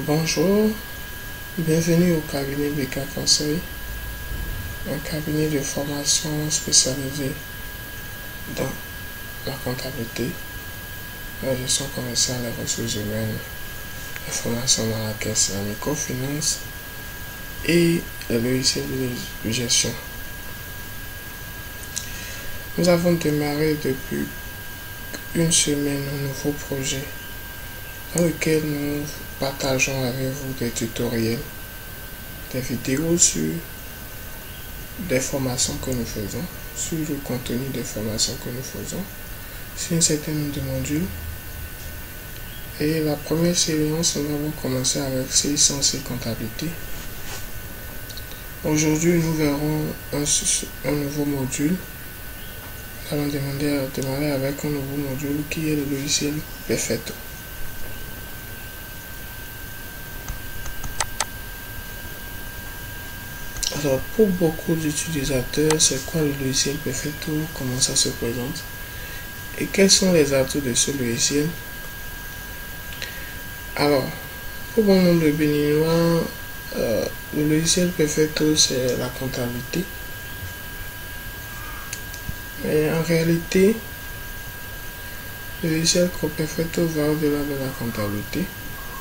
Bonjour, bienvenue au cabinet BK Conseil, un cabinet de formation spécialisé dans la comptabilité, la gestion commerciale, les ressources humaines, la formation dans la caisse, la microfinance et les logiciels de gestion. Nous avons démarré depuis une semaine un nouveau projet dans lequel nous partageons avec vous des tutoriels, des vidéos sur des formations que nous faisons, sur le contenu des formations que nous faisons, sur un certain nombre de modules. Et la première séance, nous avons commencé avec C100C comptabilité. Aujourd'hui, nous verrons un nouveau module. Nous allons démarrer avec un nouveau module qui est le logiciel Perfetto. Alors, pour beaucoup d'utilisateurs, c'est quoi le logiciel Perfetto? Comment ça se présente? Et quels sont les atouts de ce logiciel? Alors, pour bon nombre de Béninois, le logiciel Perfetto, c'est la comptabilité. Mais en réalité, le logiciel Perfetto va au-delà de la comptabilité.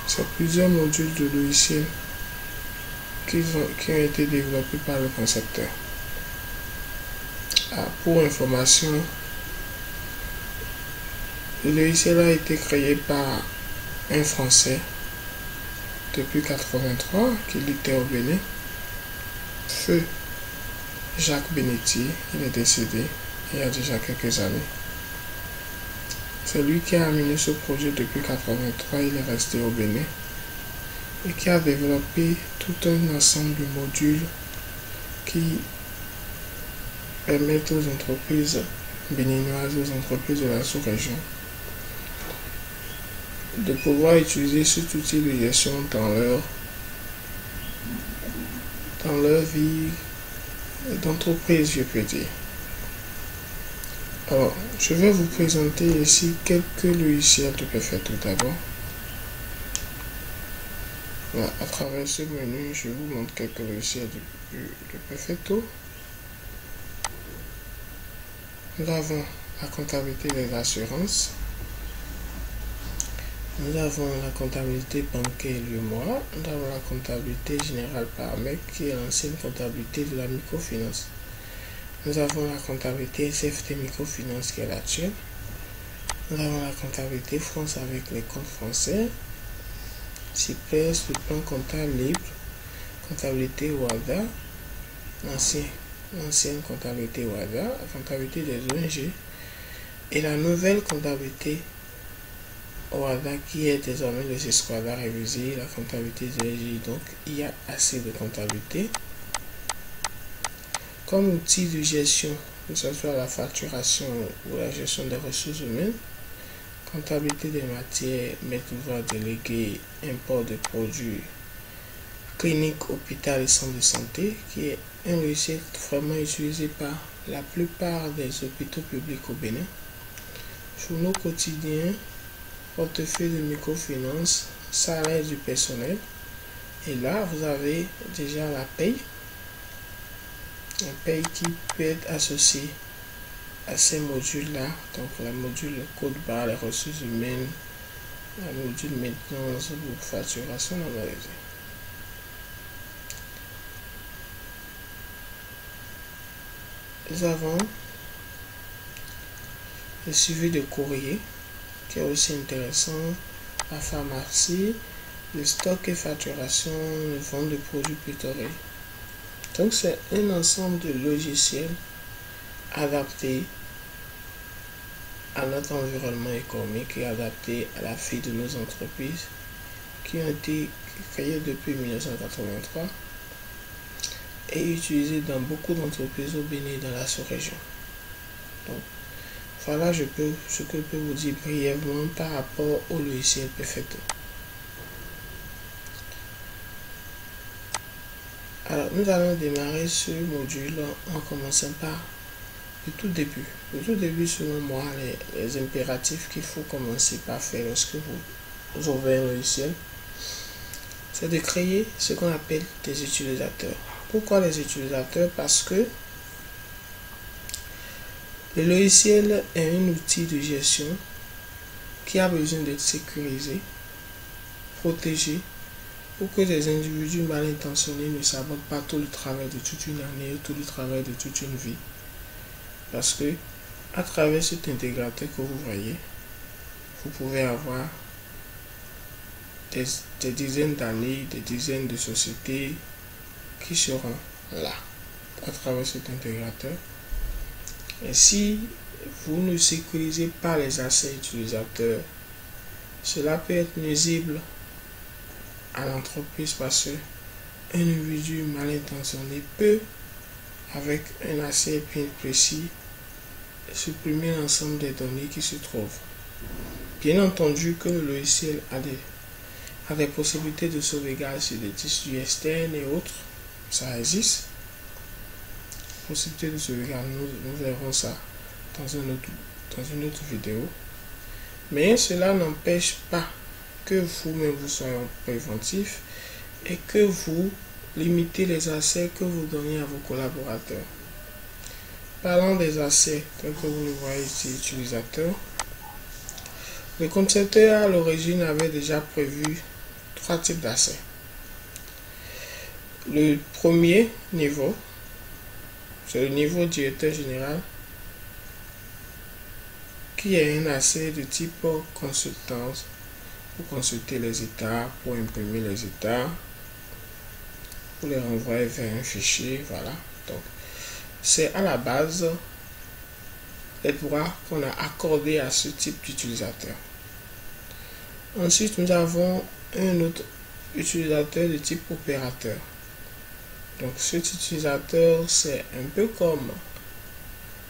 C'est plusieurs modules de logiciels qui ont été développés par le concepteur. Pour information, le logiciel a été créé par un Français depuis 1983 qui était au Bénin. Feu Jacques Benetti, il est décédé il y a déjà quelques années. C'est lui qui a amené ce projet depuis 1983, il est resté au Bénin et qui a développé tout un ensemble de modules qui permettent aux entreprises béninoises, aux entreprises de la sous-région de pouvoir utiliser cet outil de gestion dans leur vie d'entreprise, je peux dire. Alors, je vais vous présenter ici quelques logiciels de Perfetto d'abord. Voilà, à travers ce menu, je vous montre quelques logiciels de Perfetto. Nous avons la comptabilité des assurances. Nous avons la comptabilité bancaire mois. Nous avons la comptabilité générale par mec qui est l'ancienne comptabilité de la microfinance. Nous avons la comptabilité SFT microfinance qui est l'actuelle. Nous avons la comptabilité France avec les comptes français. CIPES, le plan comptable libre, comptabilité WADA, l'ancienne comptabilité WADA, la comptabilité des ONG et la nouvelle comptabilité WADA qui est désormais le Esquadra révisé, la comptabilité des ONG. Donc il y a assez de comptabilité. Comme outil de gestion, que ce soit la facturation ou la gestion des ressources humaines, comptabilité des matières, maître d'ouvrage délégué, import de produits, clinique, hôpital et centre de santé, qui est un logiciel vraiment utilisé par la plupart des hôpitaux publics au Bénin. Journaux quotidiens, portefeuille de microfinance, salaire du personnel. Et là, vous avez déjà la paye. La paye qui peut être associée à ces modules-là, donc la module code barre, les ressources humaines, la module maintenance ou facturation normalisée. Nous avons le suivi de courrier qui est aussi intéressant, la pharmacie, le stock et facturation, le vente de produits pétroliers. Donc c'est un ensemble de logiciels adaptés à notre environnement économique et adaptés à la vie de nos entreprises qui ont été créées depuis 1983 et utilisées dans beaucoup d'entreprises au Bénin et dans la sous-région. Donc voilà ce que je peux vous dire brièvement par rapport au logiciel Perfetto. Alors nous allons démarrer ce module en commençant par le tout début. Le tout début, selon moi, les impératifs qu'il faut commencer par faire lorsque vous ouvrez un logiciel. c'est de créer ce qu'on appelle des utilisateurs. Pourquoi les utilisateurs? Parce que le logiciel est un outil de gestion qui a besoin d'être sécurisé, protégé, pour que des individus mal intentionnés ne sabotent pas tout le travail de toute une année ou tout le travail de toute une vie. Parce que à travers cet intégrateur que vous voyez, vous pouvez avoir des dizaines d'années, des dizaines de sociétés qui seront là à travers cet intégrateur. Et si vous ne sécurisez pas les accès utilisateurs, cela peut être nuisible à l'entreprise parce qu'un individu mal intentionné peut, avec un accès bien précis, supprimer l'ensemble des données qui se trouvent. Bien entendu que le logiciel a des possibilités de sauvegarde sur des disques externes et autres, ça existe. Possibilité de sauvegarde, nous verrons ça dans une autre vidéo. Mais cela n'empêche pas que vous-même vous soyez préventif et que vous limitez les accès que vous donnez à vos collaborateurs. Parlant des accès, tel que vous le voyez ici, utilisateurs, le concepteur à l'origine avait déjà prévu 3 types d'accès. Le premier niveau, c'est le niveau directeur général, qui est un accès de type consultance pour consulter les états, pour imprimer les états, pour les renvoyer vers un fichier, voilà. Donc, c'est à la base les droits qu'on a accordés à ce type d'utilisateur. Ensuite, nous avons un autre utilisateur de type opérateur. Donc, cet utilisateur, c'est un peu comme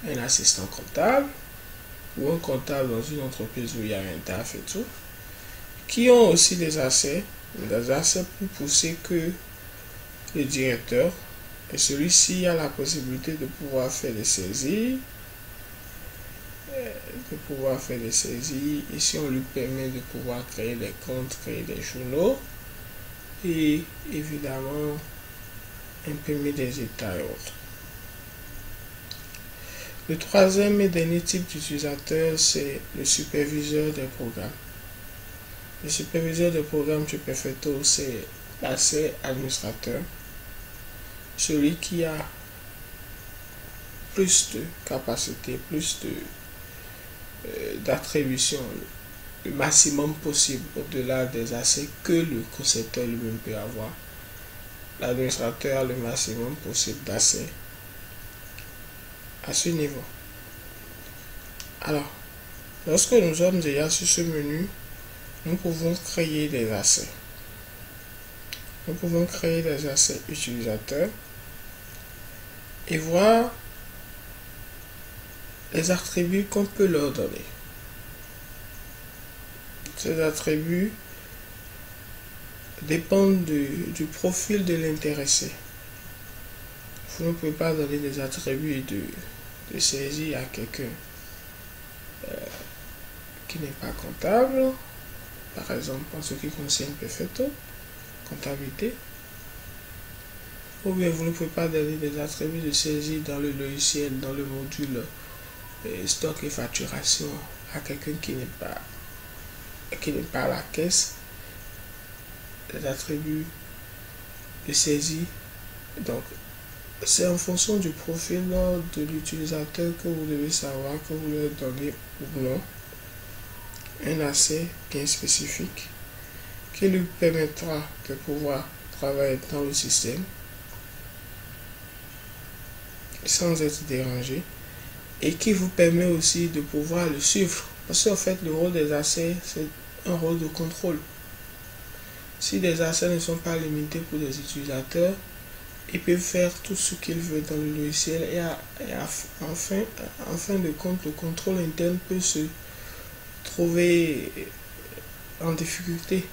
un assistant comptable ou un comptable dans une entreprise où il y a un taf et tout, qui ont aussi des accès plus poussés que le directeur. Et celui-ci a la possibilité de pouvoir faire des saisies. Ici, on lui permet de pouvoir créer des comptes, créer des journaux et évidemment imprimer des états et autres. Le troisième et dernier type d'utilisateur, c'est le superviseur des programmes. Le superviseur des programmes chez Perfecto, c'est l'accès administrateur. Celui qui a plus de capacité, plus d'attribution, le maximum possible au-delà des accès que le concepteur lui-même peut avoir. L'administrateur a le maximum possible d'accès à ce niveau. Alors, lorsque nous sommes déjà sur ce menu, nous pouvons créer des accès. Nous pouvons créer des accès utilisateurs et voir les attributs qu'on peut leur donner. Ces attributs dépendent du profil de l'intéressé. Vous ne pouvez pas donner des attributs de saisie à quelqu'un qui n'est pas comptable, par exemple en ce qui concerne Perfecto, comptabilité. Ou bien vous ne pouvez pas donner des attributs de saisie dans le logiciel, dans le module stock et facturation à quelqu'un qui n'est pas à la caisse. Les attributs de saisie. Donc, c'est en fonction du profil de l'utilisateur que vous devez savoir que vous leur donnez ou non un accès bien spécifique qui lui permettra de pouvoir travailler dans le système sans être dérangé et qui vous permet aussi de pouvoir le suivre. Parce qu'en fait, le rôle des accès, c'est un rôle de contrôle. Si les accès ne sont pas limités pour les utilisateurs, ils peuvent faire tout ce qu'ils veulent dans le logiciel et en fin de compte, le contrôle interne peut se trouver en difficulté.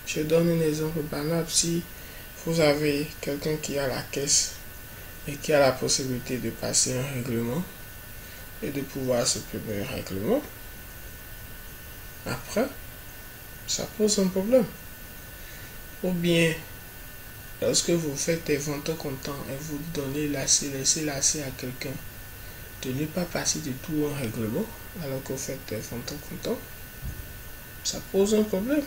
Je donne un exemple banal. Si vous avez quelqu'un qui a la caisse et qui a la possibilité de passer un règlement et de pouvoir supprimer un règlement, après, ça pose un problème. Ou bien, lorsque vous faites des ventes au comptant et vous donnez laissez l'AC à quelqu'un, de ne pas passer de tout un règlement alors que vous faites des ventes au comptant, ça pose un problème.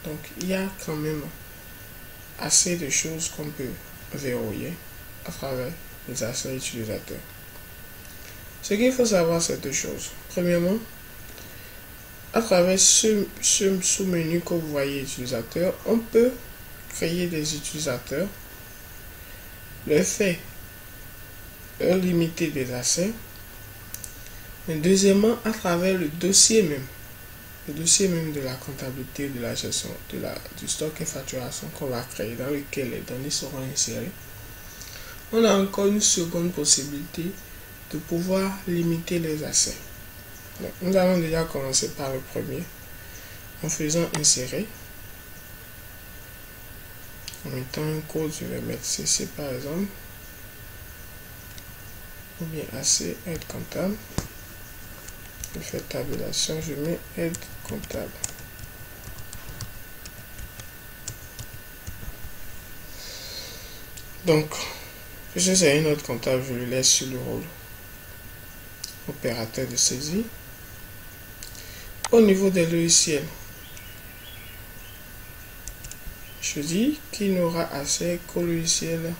Donc, il y a quand même assez de choses qu'on peut verrouiller à travers les accès utilisateurs. Ce qu'il faut savoir, c'est deux choses. Premièrement, à travers ce sous-menu que vous voyez utilisateur, on peut créer des utilisateurs, leur faire limiter des accès. Mais deuxièmement, à travers le dossier même de la comptabilité, de la gestion du stock et facturation qu'on va créer, dans lequel les données seront insérées, on a encore une seconde possibilité de pouvoir limiter les accès. Donc, nous allons déjà commencer par le premier, en faisant insérer. En mettant un code, je vais mettre CC par exemple, ou bien AC, aide comptable. Je fais tabulation, je mets aide comptable. Donc, je sais une autre comptable, je le laisse sur le rôle opérateur de saisie. Au niveau des logiciels, je dis qu'il n'aura accès qu'au logiciel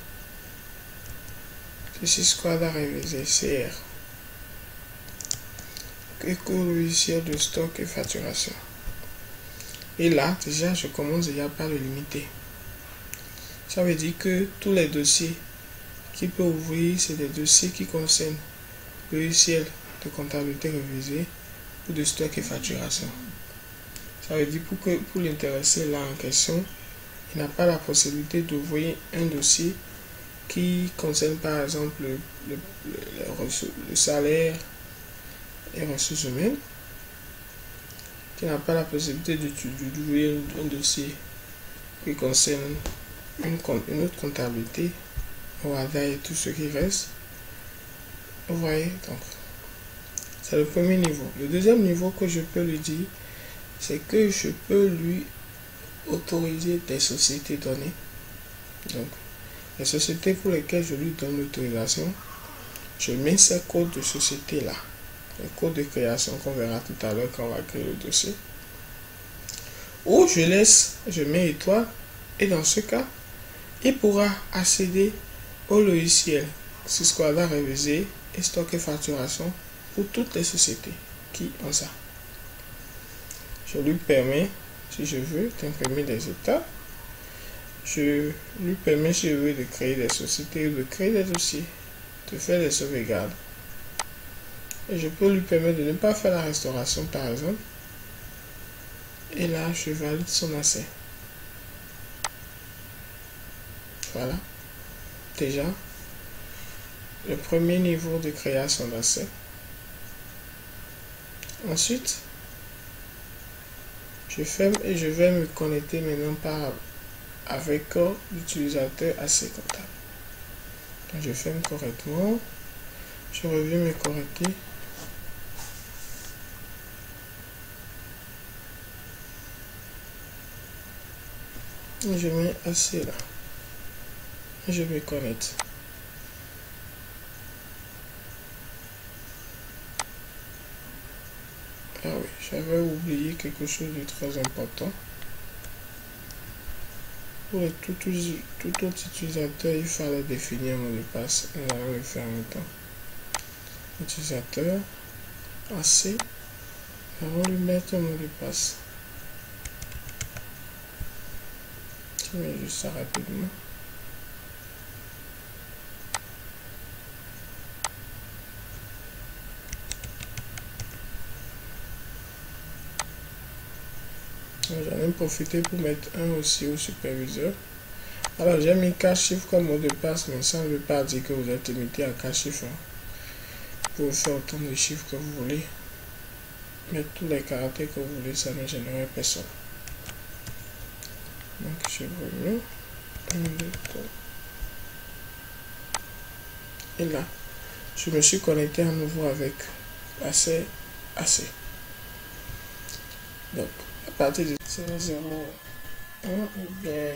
de Sysquad révisé CR et qu'au logiciel de stock et facturation. Et là, déjà, je commence déjà par le limiter. Ça veut dire que tous les dossiers qu'il peut ouvrir, c'est des dossiers qui concernent le logiciel de comptabilité révisée ou de stock et facturation. Ça veut dire pour l'intéresser là en question, il n'a pas la possibilité d'ouvrir un dossier qui concerne par exemple le salaire et ressources humaines, qui n'a pas la possibilité d'ouvrir un dossier qui concerne une autre comptabilité, OADA et tout ce qui reste. Vous voyez, donc c'est le premier niveau. Le deuxième niveau que je peux lui dire, c'est que je peux lui autoriser des sociétés données. Donc, les sociétés pour lesquelles je lui donne l'autorisation, je mets ces codes de société là, les codes de création qu'on verra tout à l'heure quand on va créer le dossier. Ou je mets étoile, et dans ce cas, il pourra accéder au logiciel Sysquad révisé et stock et facturation pour toutes les sociétés qui ont ça. Je lui permets, si je veux, d'imprimer des états. Je lui permets, si je veux, de créer des sociétés ou de créer des dossiers, de faire des sauvegardes. Et je peux lui permettre de ne pas faire la restauration, par exemple. Et là, je valide son accès. Voilà. Déjà, le premier niveau de création d'accès. Ensuite, je ferme et je vais me connecter maintenant avec l'utilisateur AC comptable. Donc, je ferme correctement. Je reviens me connecter. Et je mets AC là. Et je me connecte. Ah oui, j'avais oublié quelque chose de très important. Pour tout autre utilisateur, il fallait définir un mot de passe. Nous allons le faire en même temps. Utilisateur, AC, nous allons lui mettre un mot de passe. Je mets juste ça rapidement. J'en ai profité pour mettre un aussi au superviseur. Alors j'ai mis 4 chiffres comme mot de passe, mais ça ne veut pas dire que vous êtes limité à 4 chiffres. Vous pouvez faire autant de chiffres que vous voulez. Mettre tous les caractères que vous voulez, ça ne génère personne. Donc je reviens. 1, 2, 3. Et là, je me suis connecté à nouveau avec AC. Donc, à partir de 0, ou bien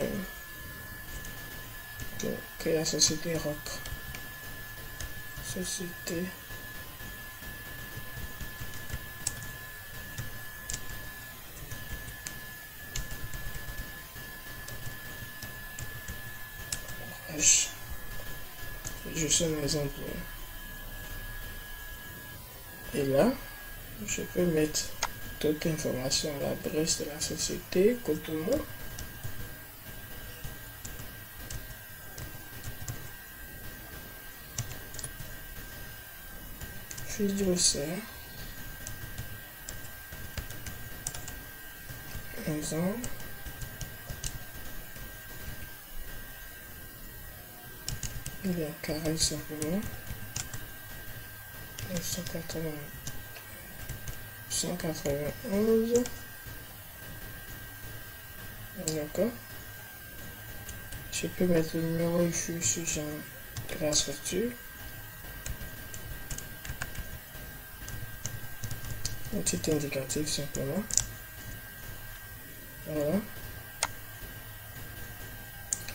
que la société ROC. Société H. Je suis un exemple. Et là, je peux mettre toute information à l'adresse de la société Cotonou. Fiduciaire. Exemple. Il y a carré simplement. 191. D'accord. Je peux mettre le numéro IFU sur genre de la structure. Un petit indicatif simplement. Voilà.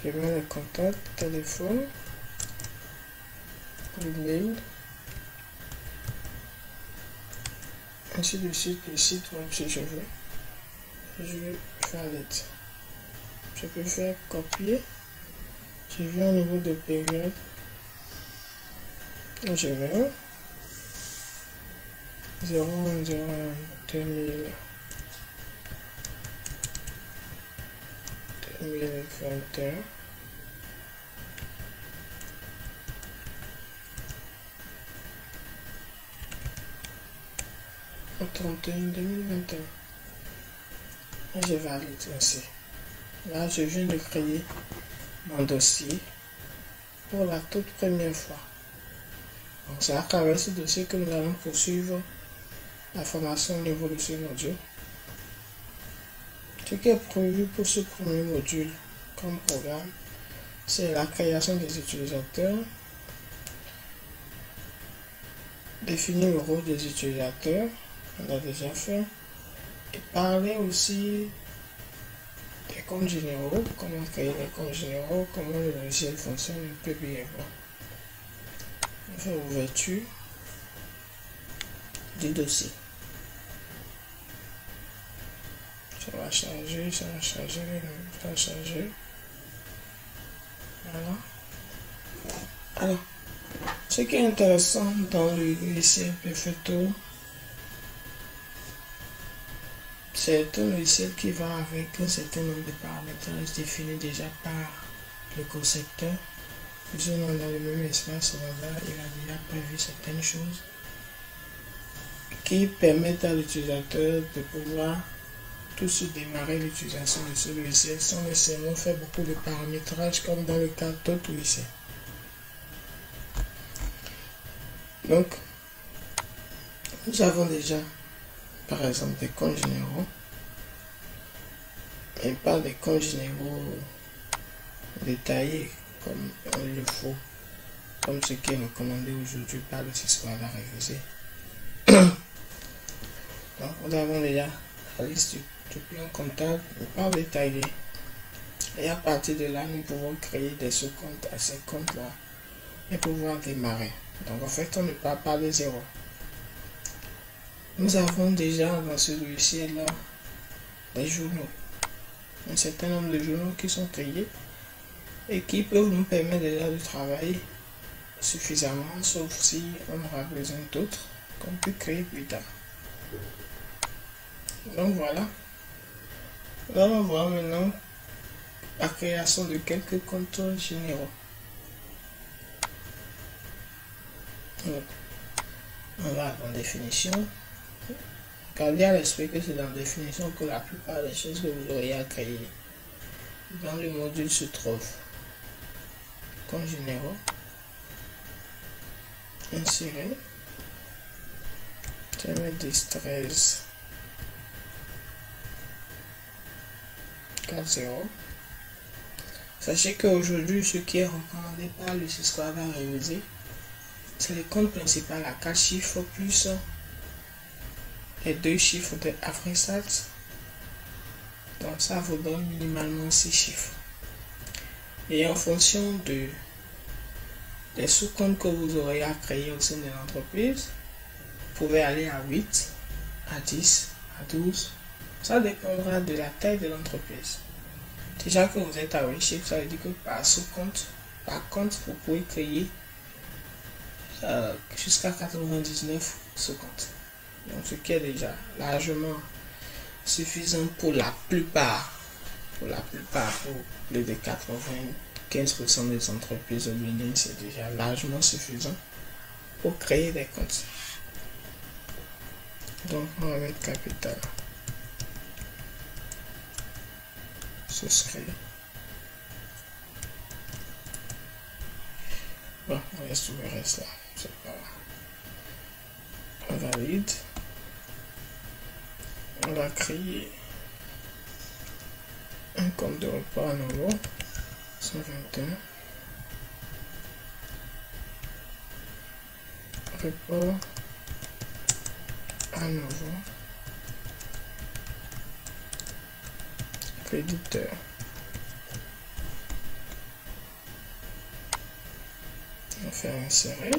Je mets le contact, téléphone, l'email, ainsi de suite, le site web si je veux. Je vais faire l'aide. Je peux faire copier. Je viens au niveau de période. Je vais 0101 2021. Au 31 2021. Et je valide ainsi. Là, je viens de créer mon dossier pour la toute première fois. Donc, c'est à travers ce dossier que nous allons poursuivre la formation au niveau de ce module. Ce qui est prévu pour ce premier module comme programme, c'est la création des utilisateurs, définir le rôle des utilisateurs, on a déjà fait, et parler aussi des comptes généraux, comment créer les comptes généraux, comment le logiciel fonctionne un peu brièvement. On fait ouverture du dossier. Ça va changer, ça va changer, ça va changer. Voilà. Alors, ce qui est intéressant dans le logiciel Perfecto, c'est un logiciel qui va avec un certain nombre de paramétrages définis déjà par le concepteur. Plus ou moins dans le même espace, il a déjà prévu certaines choses qui permettent à l'utilisateur de pouvoir tout se démarrer l'utilisation de ce logiciel sans nécessairement faire beaucoup de paramétrage comme dans le cas d'autres logiciels. Donc, nous avons déjà par exemple des comptes généraux, et pas des comptes généraux détaillés comme il le faut, comme ce qui est recommandé aujourd'hui par le Cisco à la réviser. Donc, nous avons déjà la liste du plan comptable, pas détaillé. Et à partir de là, nous pouvons créer des sous-comptes à ces comptes-là et pouvoir démarrer. Donc, en fait, on ne part pas de zéro. Nous avons déjà dans ce logiciel-là des journaux. Un certain nombre de journaux qui sont triés et qui peuvent nous permettre déjà de travailler suffisamment, sauf si on aura besoin d'autres qu'on peut créer plus tard. Donc voilà. Nous allons voir maintenant la création de quelques comptes généraux. Donc, on va en définition. Gardez à l'esprit que c'est dans la définition que la plupart des choses que vous auriez à créer dans le module se trouvent. Comptes généraux. Insérer. Je vais mettre 13. 4.0. Sachez qu'aujourd'hui, ce qui est recommandé par le Cisco à réviser, c'est le compte principal à 4 chiffres plus les 2 chiffres de AfriSat Donc ça vous donne minimalement 6 chiffres. Et en fonction des sous-comptes que vous aurez à créer au sein de l'entreprise, vous pouvez aller à 8, à 10, à 12. Ça dépendra de la taille de l'entreprise. Déjà que vous êtes à 8 chiffres, ça veut dire que par sous-compte, par compte, vous pouvez créer jusqu'à 99 sous-comptes. Donc ce qui est déjà largement suffisant pour la plupart, pour plus de 95% des entreprises au Bénin, c'est déjà largement suffisant pour créer des comptes. Donc on va mettre capital. Souscrire. Bon, on laisse tout le reste là. C'est pas grave. On valide. On va créer un compte de report à nouveau. 121. Report à nouveau. Créditeur. On va faire insérer.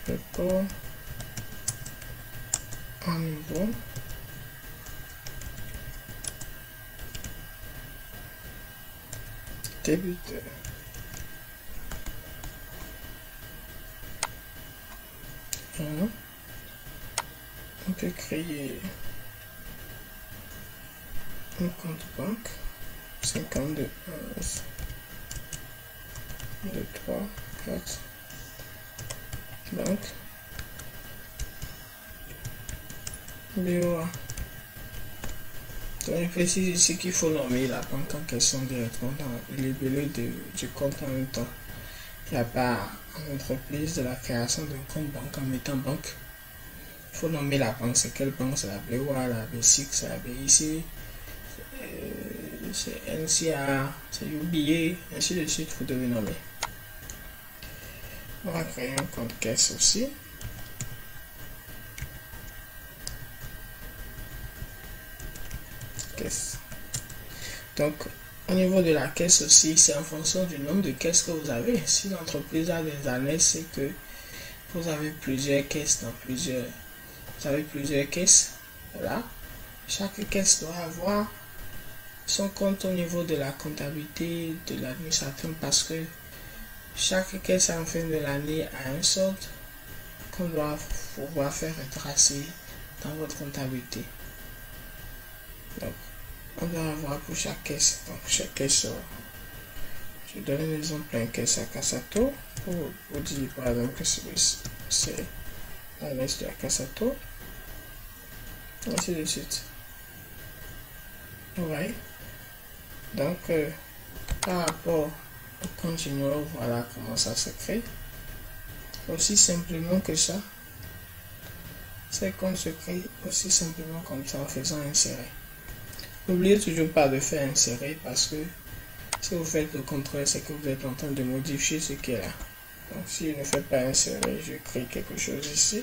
Report à nouveau. Débiteur. Voilà. On peut créer un compte banque. 52 11 2 3 4 banque BOA. Donc je précise ici qu'il faut nommer la banque en question directement dans le libellé du compte en même temps. Il n'y a pas en entreprise de la création d'un compte banque en mettant banque. Il faut nommer la banque. C'est quelle banque? C'est la BOA, la B6, c'est la BIC, c'est NCA, c'est UBA, ainsi de suite, vous devez nommer. On va créer un compte caisse aussi. Caisse. Donc, au niveau de la caisse aussi, c'est en fonction du nombre de caisses que vous avez. Si l'entreprise a des années, c'est que vous avez plusieurs caisses dans plusieurs. Vous avez plusieurs caisses. Voilà. Chaque caisse doit avoir son compte au niveau de la comptabilité de l'administration parce que chaque caisse en fin de l'année a un solde qu'on doit pouvoir faire retracer dans votre comptabilité. Donc, on doit avoir pour chaque caisse. Donc, chaque caisse, je donne un exemple, une caisse à Casato pour vous dire par exemple que c'est la liste de la Casato. Ainsi de suite. Ouais. Donc, par rapport au compte junior, voilà comment ça se crée. Aussi simplement que ça. Ces comptes se créent aussi simplement comme ça en faisant insérer. N'oubliez toujours pas de faire insérer parce que si vous faites le contraire, c'est que vous êtes en train de modifier ce qui est là. Donc, si je ne fais pas insérer, je crée quelque chose ici.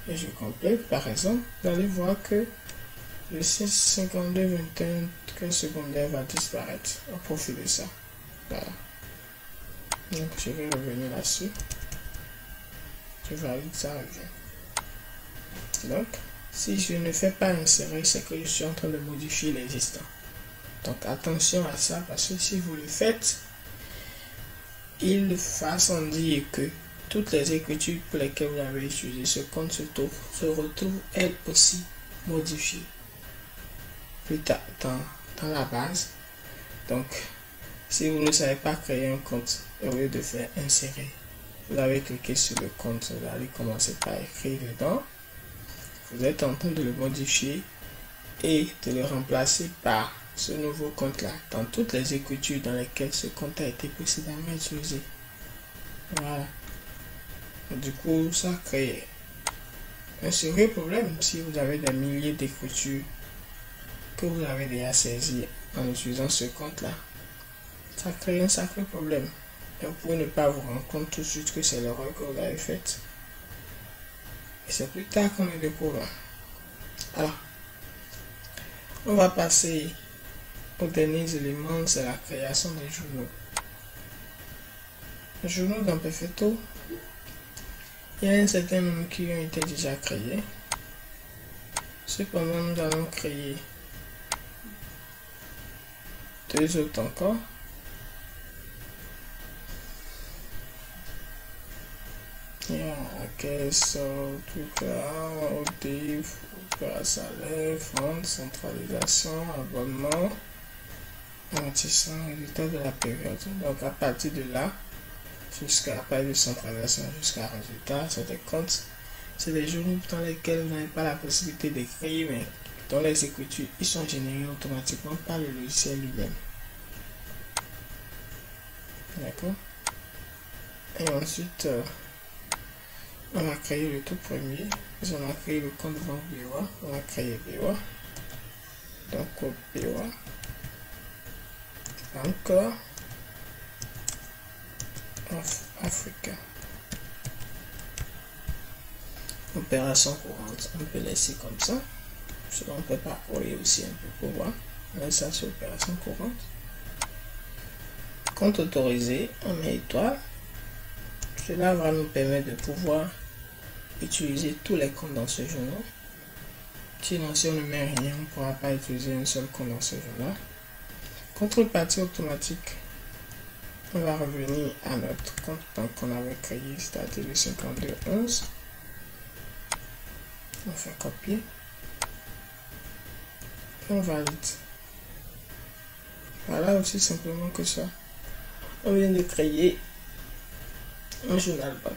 Et je complète, par exemple, vous allez voir que le 65221 que secondaire va disparaître au profit de ça. Voilà. Donc je vais revenir là-dessus. Je valide, ça revient. Donc, si je ne fais pas insérer, c'est que je suis en train de modifier l'existant. Donc attention à ça, parce que si vous le faites, il va sans dire que toutes les écritures pour lesquelles vous avez utilisé ce compte se retrouvent elles aussi modifiées plus tard dans la base. Donc, si vous ne savez pas créer un compte, au lieu de faire insérer, vous avez cliqué sur le compte, vous allez commencer par écrire dedans. Vous êtes en train de le modifier et de le remplacer par ce nouveau compte là dans toutes les écritures dans lesquelles ce compte a été précédemment utilisé. Voilà. Du coup, ça crée un sérieux problème si vous avez des milliers d'écritures que vous avez déjà saisies en utilisant ce compte là. Ça crée un sacré problème. Et vous pouvez ne pas vous rendre compte tout de suite que c'est l'erreur que vous avez faite. Et c'est plus tard qu'on le découvre. Alors, on va passer aux derniers éléments, c'est la création des journaux. Les journaux dans Perfecto, il y a un certain nombre qui ont été déjà créés. Cependant, nous allons créer 2 autres encore. Il y a la caisse, tout là, ODIF, salaire, vente, centralisation, abonnement, amortissement, résultat de la période. Donc à partir de là, jusqu'à partir de centralisation jusqu'à résultat, c'est des comptes, c'est des journaux dans lesquels vous n'avez pas la possibilité de créer, mais dans les écritures, ils sont générés automatiquement par le logiciel lui-même. D'accord? Et ensuite, on va créer le tout premier. On va créer le compte banque BOA. On va créer BOA. Donc, code BOA. Encore. Africa. Opération courante. On peut laisser comme ça. On peut parcourir aussi un peu pour voir. On laisse ça sur opération courante. Compte autorisé. On met étoile. Cela va nous permettre de pouvoir utiliser tous les comptes dans ce journal. Sinon, si on ne met rien, on ne pourra pas utiliser un seul compte dans ce journal. Contrepartie automatique. On va revenir à notre compte qu'on avait créé, c'est-à-dire le 5211. On fait copier. Et on valide. Voilà, aussi simplement que ça. On vient de créer un journal banque.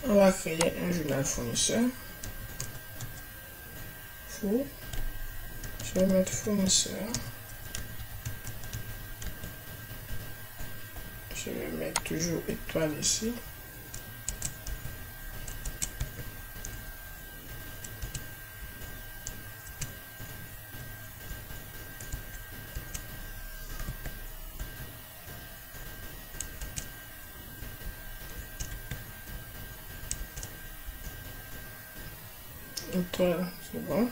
On va créer un journal fournisseur. Je vais mettre fournisseur. Je vais mettre toujours étoile ici. Étoile, c'est bon.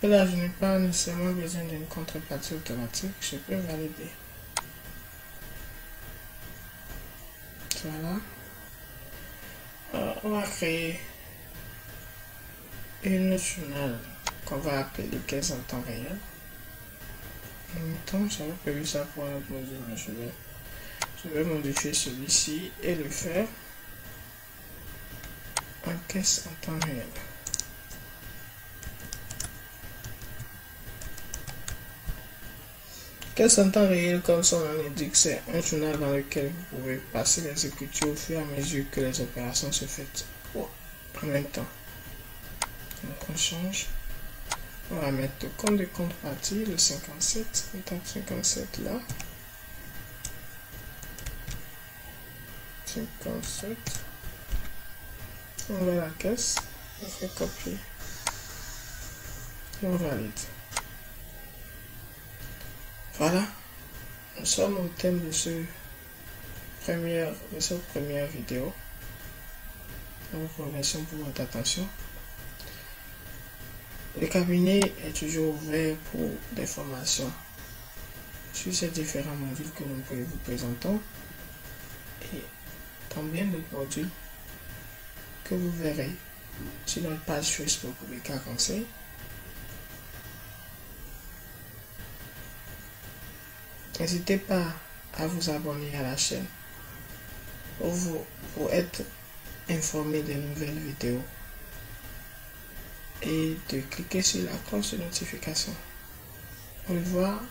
Et là, je n'ai pas nécessairement besoin d'une contrepartie automatique. Je peux valider. Voilà. Alors, on va créer une journal qu'on va appeler caisse en temps réel. En même temps, j'avais prévu ça pour un autre module, mais je vais modifier celui-ci et le faire en caisse en temps réel. Caisse en temps réel, comme son nom l'indique, c'est un journal dans lequel vous pouvez passer les écritures au fur et à mesure que les opérations se font en même temps. Donc on change. On va mettre le compte de contrepartie, le 57, le tape 57 là. 57. On va à la caisse, on fait copier. Et on valide. Voilà, nous sommes au thème de cette première vidéo. Je vous remercie pour votre attention. Le cabinet est toujours ouvert pour des formations sur ces différents modules que nous pouvons vous présenter et dans bien d'autres modules que vous verrez sur notre page Facebook Publica Conseil. N'hésitez pas à vous abonner à la chaîne pour être informé des nouvelles vidéos et de cliquer sur la cloche de notification. Au revoir.